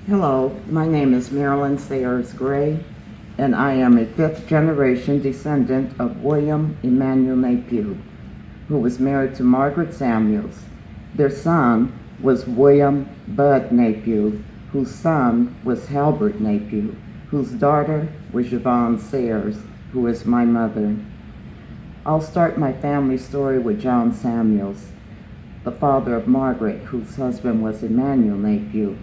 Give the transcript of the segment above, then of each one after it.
Hello, my name is Marilyn Sayers-Gray, and I am a fifth-generation descendant of William Emanuel Napue, who was married to Margaret Samuels. Their son was William Bud Napue, whose son was Halbert Napue, whose daughter was Yvonne Sayers, who is my mother. I'll start my family story with John Samuels, the father of Margaret, whose husband was Emanuel Napue.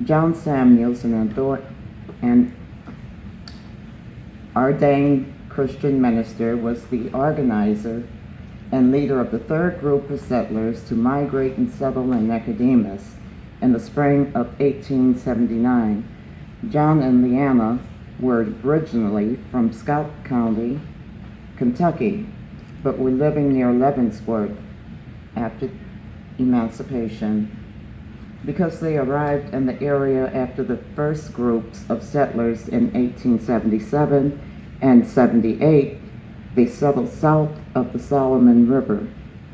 John Samuels, an ordained Christian minister, was the organizer and leader of the third group of settlers to migrate and settle in Nicodemus in the spring of 1879. John and Leanna were originally from Scott County, Kentucky, but were living near Leavenworth after emancipation. Because they arrived in the area after the first groups of settlers in 1877 and 78, they settled south of the Solomon River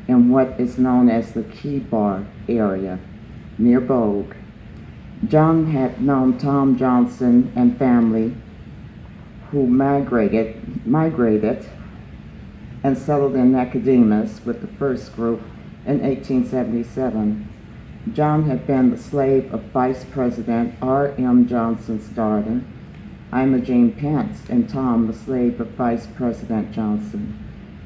in what is known as the Key Bar area, near Bogue. John had known Tom Johnson and family who migrated and settled in Nicodemus with the first group in 1877. John had been the slave of Vice President R.M. Johnson's daughter, Imogene Pence, and Tom the slave of Vice President Johnson.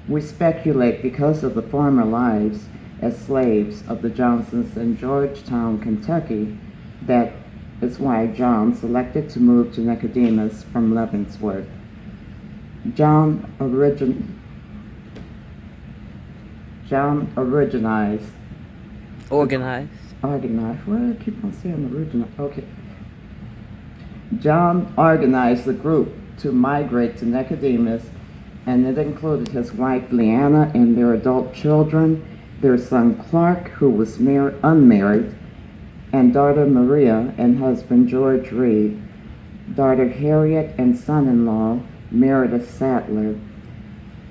We speculate because of the former lives as slaves of the Johnsons in Georgetown, Kentucky, that is why John selected to move to Nicodemus from Leavenworth. John organized. Why do I keep on saying original? Okay. John organized the group to migrate to Nicodemus, and it included his wife Leanna and their adult children, their son Clark, who was unmarried, and daughter Maria and husband George Reed, daughter Harriet and son-in-law Meredith Sattler,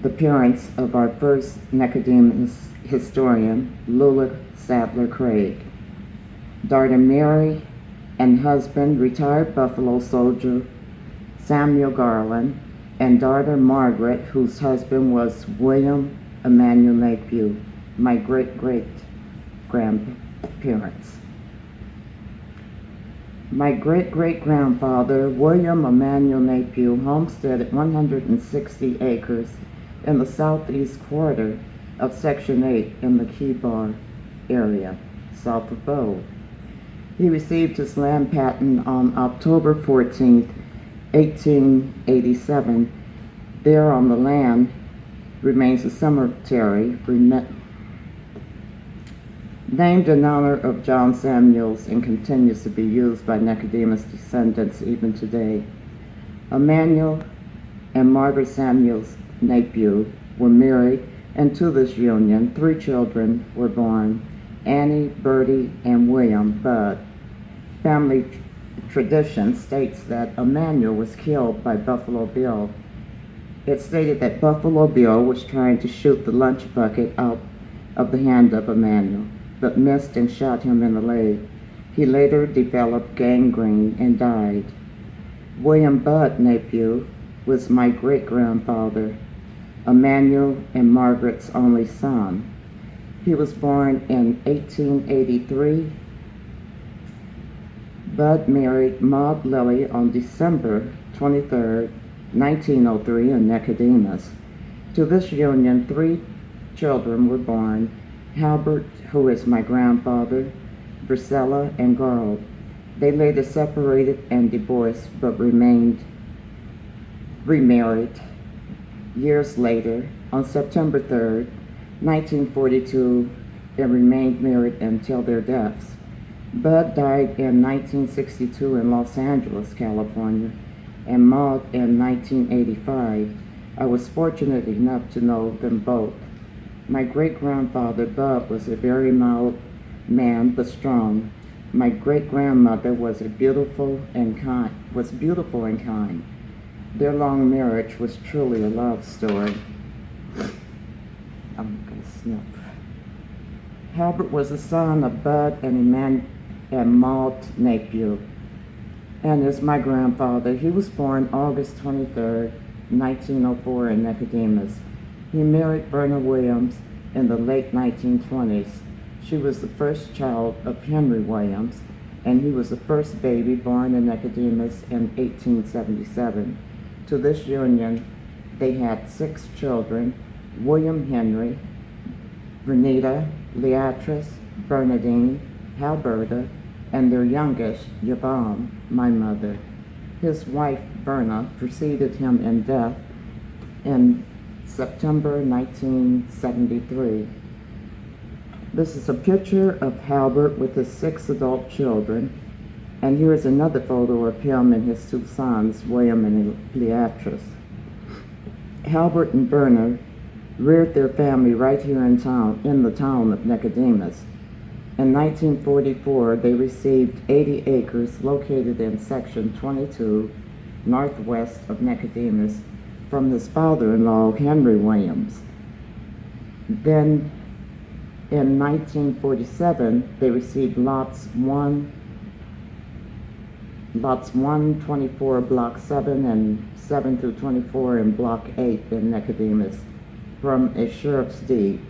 the parents of our first Nicodemus historian, Lula Sattler Craig, daughter Mary and husband, retired Buffalo soldier Samuel Garland, and daughter Margaret, whose husband was William Emanuel Napue, my great-great-grandparents. My great-great-grandfather, William Emanuel Napue, homesteaded 160 acres in the southeast quarter of Section 8 in the Key Bar area, south of Bow. He received his land patent on October 14, 1887. There on the land remains a cemetery named in honor of John Samuels and continues to be used by Nicodemus descendants even today. Emanuel and Margaret Samuels Napue were married, and to this union 3 children were born: Annie, Bertie, and William Bud. Family tradition states that Emanuel was killed by Buffalo Bill. It stated that Buffalo Bill was trying to shoot the lunch bucket out of the hand of Emanuel, but missed and shot him in the leg. He later developed gangrene and died. William Bud Napue was my great-grandfather, Emanuel and Margaret's only son. He was born in 1883. Bud married Maud Lilly on December 23, 1903 in Nicodemus. To this union, 3 children were born: Halbert, who is my grandfather, Priscilla, and Garl. They later separated and divorced, but remarried years later on September 3, 1942, and remained married until their deaths. Bud died in 1962 in Los Angeles, California, and Maud in 1985. I was fortunate enough to know them both. My great-grandfather, Bud, was a very mild man, but strong. My great-grandmother was beautiful and kind. Their long marriage was truly a love story. I'm gonna snip. Halbert was the son of Bud and Maud Napue. and is my grandfather. He was born August 23rd, 1904 in Nicodemus. He married Verna Williams in the late 1920s. She was the first child of Henry Williams, and he was the first baby born in Nicodemus in 1877. To this union, they had 6 children: William Henry, Vernita, Leatrice, Bernadine, Alberta, and their youngest, Yvonne, my mother. His wife, Verna, preceded him in death in September 1973. This is a picture of Halbert with his 6 adult children, and here is another photo of him and his 2 sons, William and Leatrice. Halbert and Verna reared their family right here in the town of Nicodemus. In 1944, they received 80 acres located in Section 22, northwest of Nicodemus, from his father-in-law, Henry Williams. Then, in 1947, they received lots 124, Block 7, and 7 through 24 in Block 8 in Nicodemus from a sheriff's deed.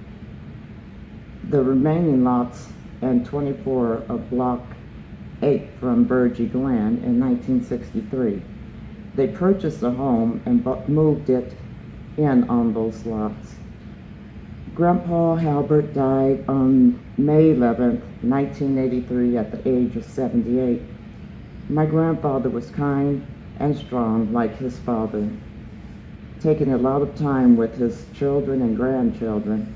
The remaining lots and 24 of Block 8 from Burgee Glen in 1963. They purchased a home and moved it in on those lots. Grandpa Halbert died on May 11, 1983 at the age of 78. My grandfather was kind and strong like his father, taking a lot of time with his children and grandchildren,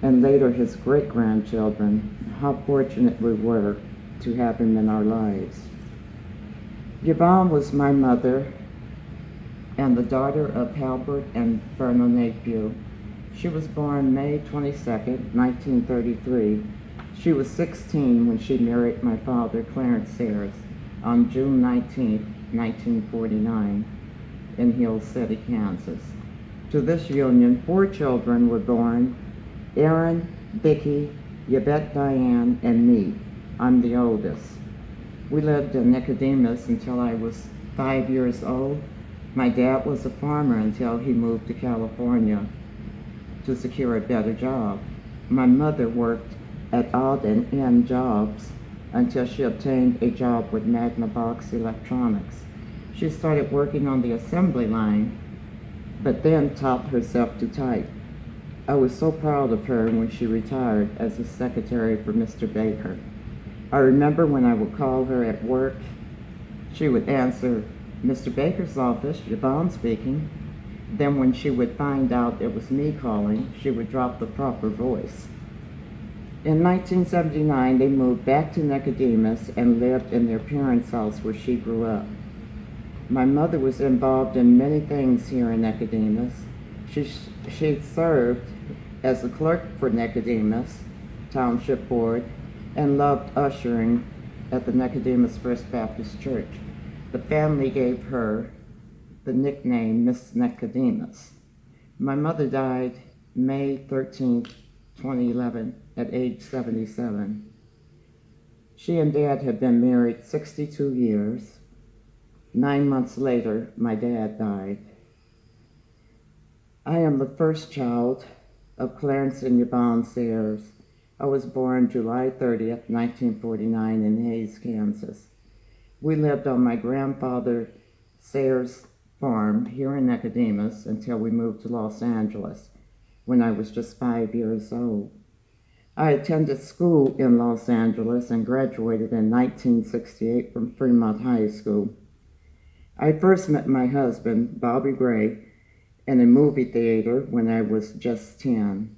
and later his great-grandchildren. How fortunate we were to have him in our lives. Yvonne was my mother and the daughter of Halbert and Verna Napue. She was born May 22nd, 1933. She was 16 when she married my father, Clarence Sayers, on June 19, 1949, in Hill City, Kansas. To this union, 4 children were born: Aaron, Vicki, Yvette Diane, and me. I'm the oldest. We lived in Nicodemus until I was 5 years old. My dad was a farmer until he moved to California to secure a better job. My mother worked at odd and end jobs until she obtained a job with Magnavox Electronics. She started working on the assembly line, but then taught herself to type. I was so proud of her when she retired as a secretary for Mr. Baker. I remember when I would call her at work, she would answer, "Mr. Baker's office, Yvonne speaking." Then when she would find out it was me calling, she would drop the proper voice. In 1979, they moved back to Nicodemus and lived in their parents' house where she grew up. My mother was involved in many things here in Nicodemus. She served as the clerk for Nicodemus Township Board and loved ushering at the Nicodemus First Baptist Church. The family gave her the nickname Miss Nicodemus. My mother died May 13, 2011, at age 77. She and Dad had been married 62 years. 9 months later, my dad died. I am the first child of Clarence and Yvonne Sayers. I was born July 30th, 1949 in Hays, Kansas. We lived on my grandfather Sayers' farm here in Nicodemus until we moved to Los Angeles when I was just 5 years old. I attended school in Los Angeles and graduated in 1968 from Fremont High School. I first met my husband, Bobby Gray, in a movie theater when I was just 10.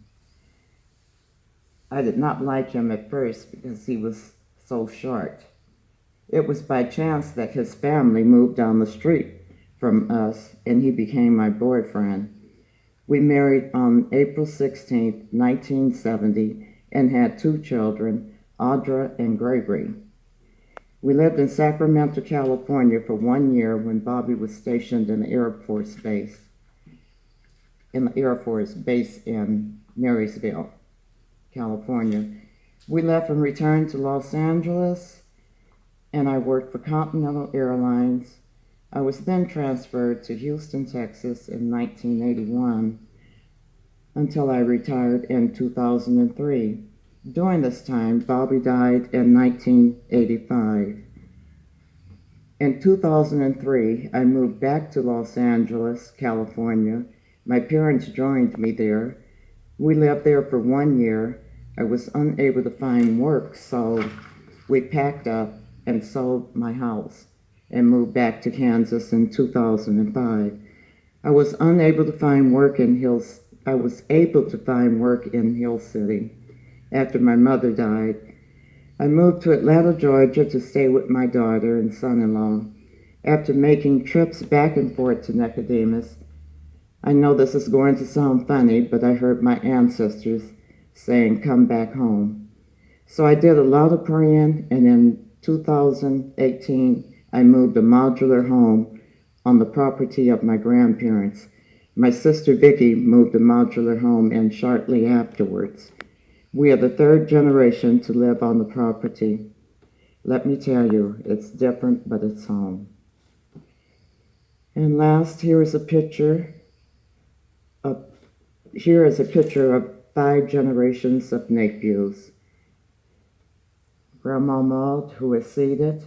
I did not like him at first because he was so short. It was by chance that his family moved down the street from us and he became my boyfriend. We married on April 16, 1970 and had 2 children, Audra and Gregory. We lived in Sacramento, California for 1 year when Bobby was stationed in the Air Force Base in Marysville, California. We left and returned to Los Angeles and I worked for Continental Airlines. I was then transferred to Houston, Texas in 1981 until I retired in 2003. During this time, Bobby died in 1985. In 2003, I moved back to Los Angeles, California. My parents joined me there. We lived there for 1 year. I was unable to find work, so we packed up and sold my house and moved back to Kansas in 2005. I was able to find work in Hill City after my mother died. I moved to Atlanta, Georgia to stay with my daughter and son-in-law. After making trips back and forth to Nicodemus, I know this is going to sound funny, but I heard my ancestors saying, "Come back home." So I did a lot of praying, and in 2018, I moved a modular home on the property of my grandparents. My sister Vicki moved a modular home in shortly afterwards. We are the third generation to live on the property. Let me tell you, it's different, but it's home. And last, here is a picture of 5 generations of Napues. Grandma Maud, who is seated,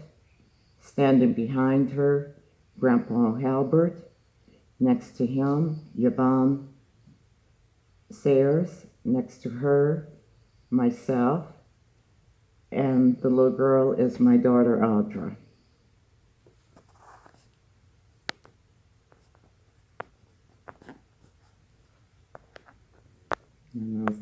standing behind her, Grandpa Halbert, next to him, Yvonne Sayers, next to her, myself, and the little girl is my daughter, Audra. And I'll